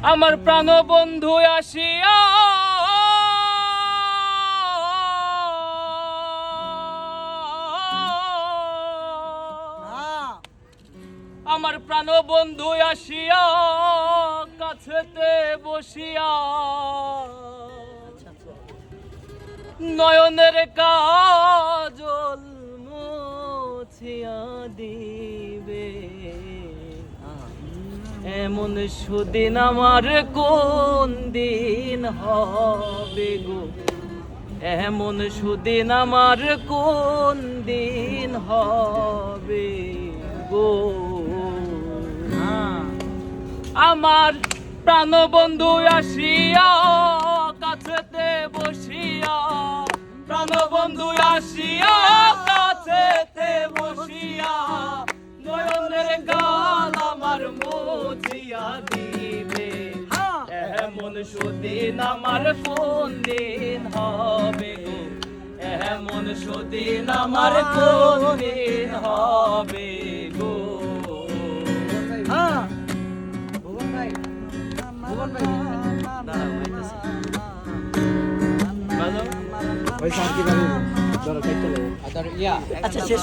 আমার প্রাণ বন্ধু আসিয়া আমার প্রাণ বন্ধু আসিয়া কাছেতে বসিয়া নয়নের কাজল মুছিয়া দিবে এমন সুদিন আমার কোন দিন হবে গো এমন সুদিন আমার কোন দিন হবে গো আমার প্রাণ বন্ধু আসিয়া কাছেতে বসিয়া প্রাণ বন্ধু আসিয়া কাছেতে বসিয়া নয়নের গাল আমার মুছিয়া দিবে এমন সুদিন আমার কোন দিন হবে গো এমন সুদিন আমার কোন দিন হবে গো আচ্ছা শেষ